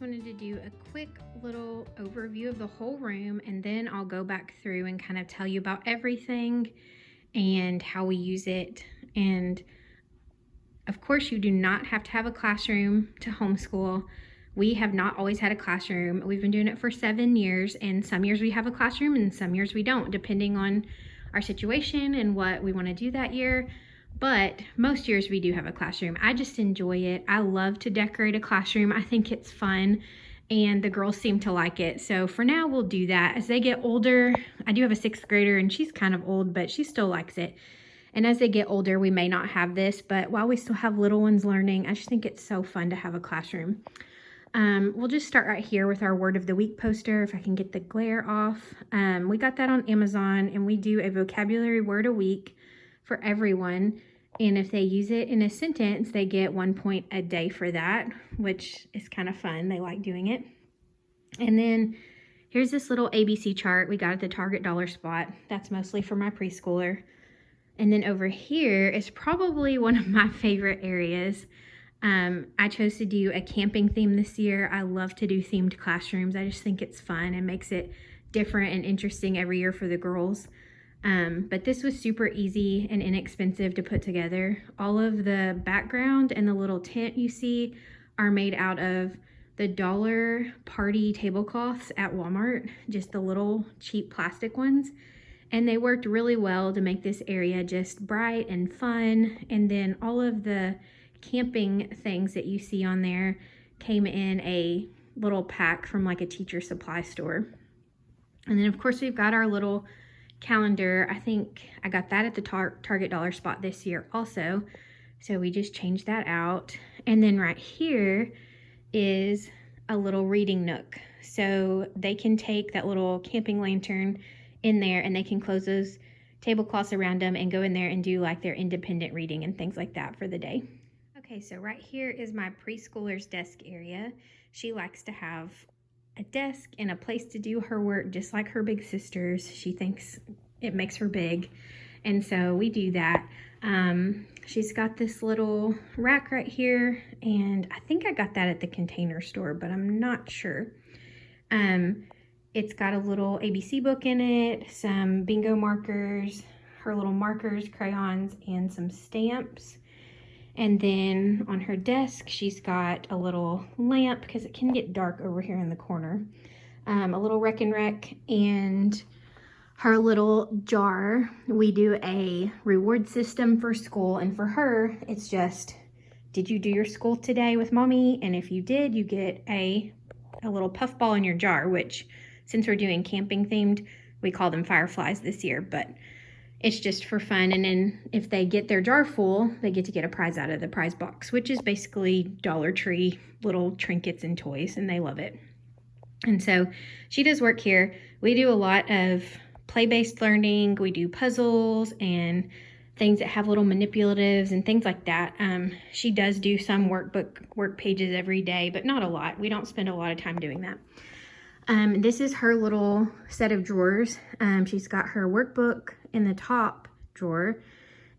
just wanted to do a quick little overview of the whole room, and then I'll go back through and kind of tell you about everything and how we use it. And of course, you do not have to have a classroom to homeschool. We have not always had a classroom. We've been doing it for 7 years, and some years we have a classroom and some years we don't, depending on our situation and what we want to do that year. But most years we do have a classroom. I just enjoy it. I love to decorate a classroom. I think it's fun, and the girls seem to like it. So for now, we'll do that. As they get older, I do have a 6th grader, and she's kind of old, but she still likes it. And as they get older, we may not have this, but while we still have little ones learning, I just think it's so fun to have a classroom. We'll just start right here with our Word of the Week poster, if I can get the glare off. We got that on Amazon, and we do a vocabulary word a week for everyone. And if they use it in a sentence, they get 1 point a day for that, which is kind of fun. They like doing it. And then here's this little ABC chart we got at the Target dollar spot. That's mostly for my preschooler. And then over here is probably one of my favorite areas. I chose to do a camping theme this year. I love to do themed classrooms. I just think it's fun and makes it different and interesting every year for the girls. But this was super easy and inexpensive to put together. All of the background and the little tent you see are made out of the dollar party tablecloths at Walmart, just the little cheap plastic ones. And they worked really well to make this area just bright and fun. And then all of the camping things that you see on there came in a little pack from like a teacher supply store. And then of course we've got our little calendar. I think I got that at the Target dollar spot this year also. So we just changed that out. And then right here is a little reading nook. So they can take that little camping lantern in there and they can close those tablecloths around them and go in there and do like their independent reading and things like that for the day. Okay, so right here is my preschooler's desk area. She likes to have a desk and a place to do her work just like her big sisters. She thinks it makes her big, and so we do that. She's got this little rack right here, and I think I got that at the Container Store, but I'm not sure. It's got a little ABC book in it, some bingo markers, her little markers, crayons, and some stamps. And then on her desk, she's got a little lamp because it can get dark over here in the corner. A little Rec and Rec, and her little jar. We do a reward system for school, and for her, it's just, did you do your school today with mommy? And if you did, you get a little puffball in your jar, which since we're doing camping themed, we call them fireflies this year, but it's just for fun. And then if they get their jar full, they get to get a prize out of the prize box, which is basically Dollar Tree little trinkets and toys, and they love it. And so she does work here. We do a lot of play-based learning. We do puzzles and things that have little manipulatives and things like that. She does do some work pages every day, but not a lot. We don't spend a lot of time doing that. This is her little set of drawers. She's got her workbook in the top drawer,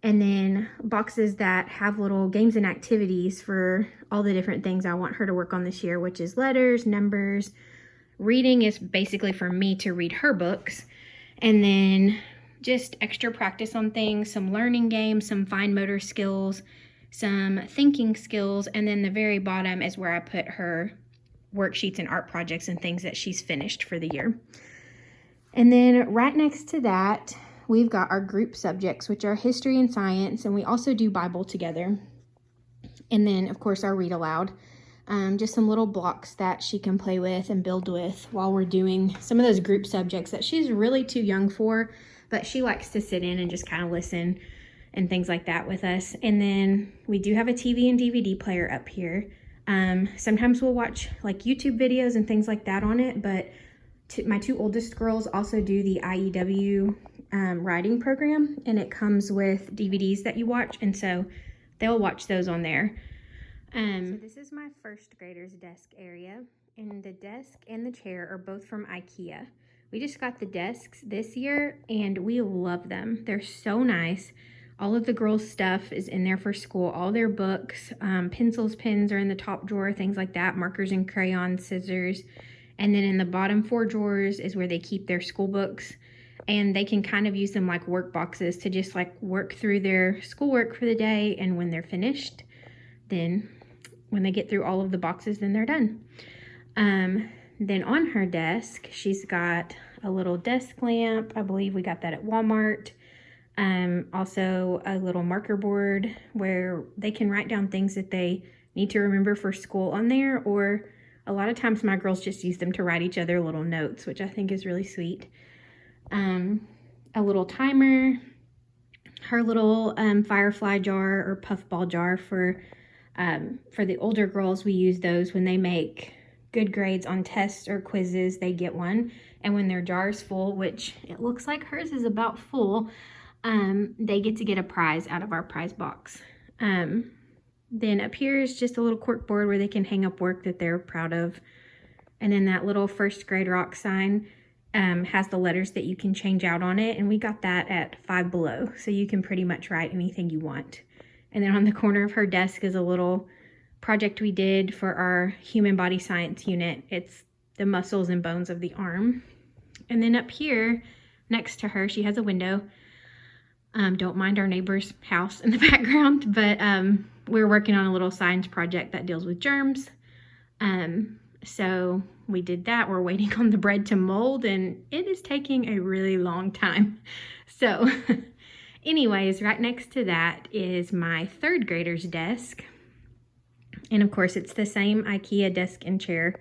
and then boxes that have little games and activities for all the different things I want her to work on this year, which is letters, numbers. Reading is basically for me to read her books, and then just extra practice on things, some learning games, some fine motor skills, some thinking skills, and then the very bottom is where I put her worksheets and art projects and things that she's finished for the year. And then right next to that, we've got our group subjects, which are history and science, and we also do Bible together. And then, of course, our read aloud. Just some little blocks that she can play with and build with while we're doing some of those group subjects that she's really too young for, but she likes to sit in and just kind of listen and things like that with us. And then we do have a TV and DVD player up here. Sometimes we'll watch like YouTube videos and things like that on it, but my 2 oldest girls also do the IEW writing program, and it comes with DVDs that you watch, and so they'll watch those on there. So this is my 1st grader's desk area, and the desk and the chair are both from IKEA. We just got the desks this year, and we love them. They're so nice. All of the girls' stuff is in there for school. All their books, pencils, pens are in the top drawer, things like that, markers and crayons, scissors. And then in the bottom 4 drawers is where they keep their school books. And they can kind of use them like work boxes to just like work through their schoolwork for the day. And when they're finished, then when they get through all of the boxes, then they're done. Then on her desk, she's got a little desk lamp. I believe we got that at Walmart. Also a little marker board where they can write down things that they need to remember for school on there, or a lot of times my girls just use them to write each other little notes, which I think is really sweet. A little timer, her little firefly jar or puffball jar for the older girls. We use those when they make good grades on tests or quizzes, they get one. And when their jar is full, which it looks like hers is about full, they get a prize out of our prize box. Then up here is just a little cork board where they can hang up work that they're proud of. And then that little first grade rock sign has the letters that you can change out on it. And we got that at Five Below. So you can pretty much write anything you want. And then on the corner of her desk is a little project we did for our human body science unit. It's the muscles and bones of the arm. And then up here next to her, she has a window. Don't mind our neighbor's house in the background, but we're working on a little science project that deals with germs. So we did that. We're waiting on the bread to mold, and it is taking a really long time. So anyways, right next to that is my 3rd grader's desk. And of course, it's the same IKEA desk and chair.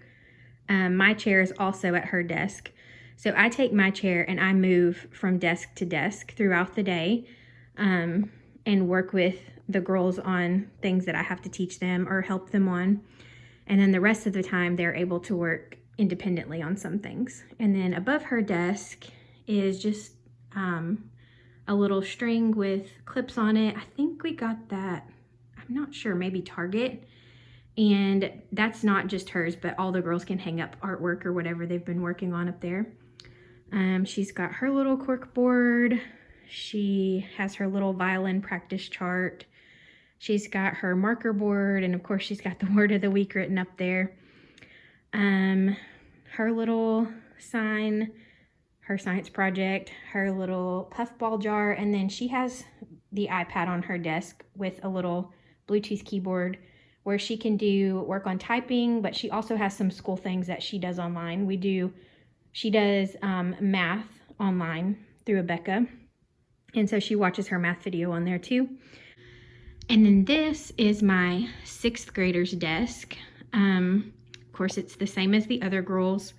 My chair is also at her desk. So I take my chair and I move from desk to desk throughout the day and work with the girls on things that I have to teach them or help them on. And then the rest of the time, they're able to work independently on some things. And then above her desk is just a little string with clips on it. I think we got that, I'm not sure, maybe Target. And that's not just hers, but all the girls can hang up artwork or whatever they've been working on up there. She's got her little cork board. She has her little violin practice chart. She's got her marker board, and of course she's got the word of the week written up there. Her little sign, her science project, her little puffball jar, and then she has the iPad on her desk with a little Bluetooth keyboard where she can do work on typing, but she also has some school things that she does online. She does math online through Abeka, and so she watches her math video on there too. And then this is my 6th grader's desk. Of course, it's the same as the other girls.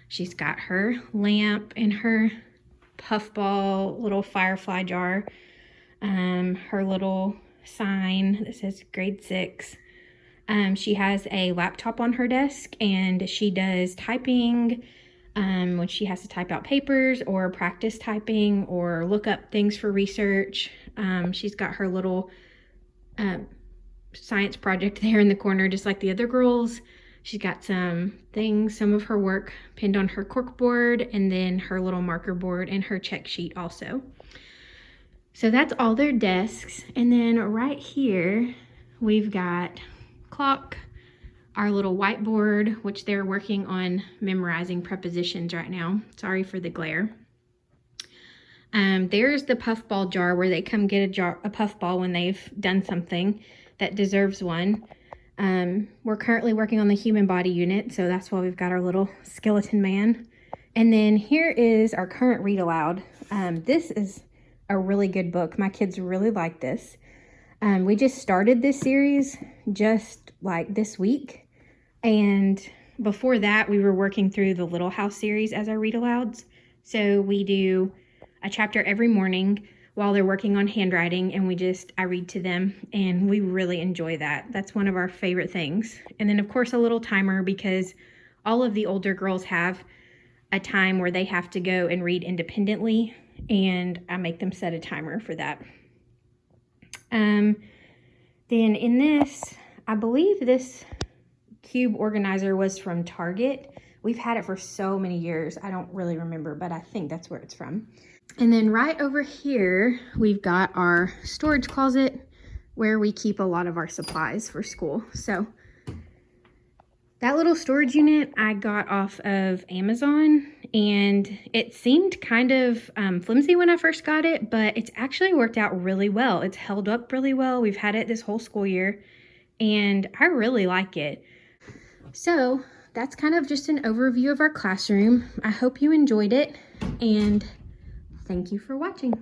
She's got her lamp and her puffball little firefly jar, her little sign that says grade 6. She has a laptop on her desk, and she does typing when she has to type out papers or practice typing or look up things for research. She's got her little science project there in the corner, just like the other girls. She's got some of her work pinned on her cork board, and then her little marker board and her check sheet also. So that's all their desks. And then right here, we've got clock, our little whiteboard, which they're working on memorizing prepositions right now. Sorry for the glare. There's the puffball jar where they come get a puffball when they've done something that deserves one. We're currently working on the human body unit, so that's why we've got our little skeleton man. And then here is our current read aloud. This is a really good book. My kids really like this. We just started this series just like this week. And before that, we were working through the Little House series as our read alouds. So we do a chapter every morning while they're working on handwriting, and I read to them, and we really enjoy that. That's one of our favorite things. And then of course a little timer, because all of the older girls have a time where they have to go and read independently, and I make them set a timer for that. Then in this, I believe this cube organizer was from Target. We've had it for so many years. I don't really remember, but I think that's where it's from. And then right over here, we've got our storage closet where we keep a lot of our supplies for school. So that little storage unit I got off of Amazon, and it seemed kind of flimsy when I first got it, but it's actually worked out really well. It's held up really well. We've had it this whole school year, and I really like it. So that's kind of just an overview of our classroom. I hope you enjoyed it, and thank you for watching.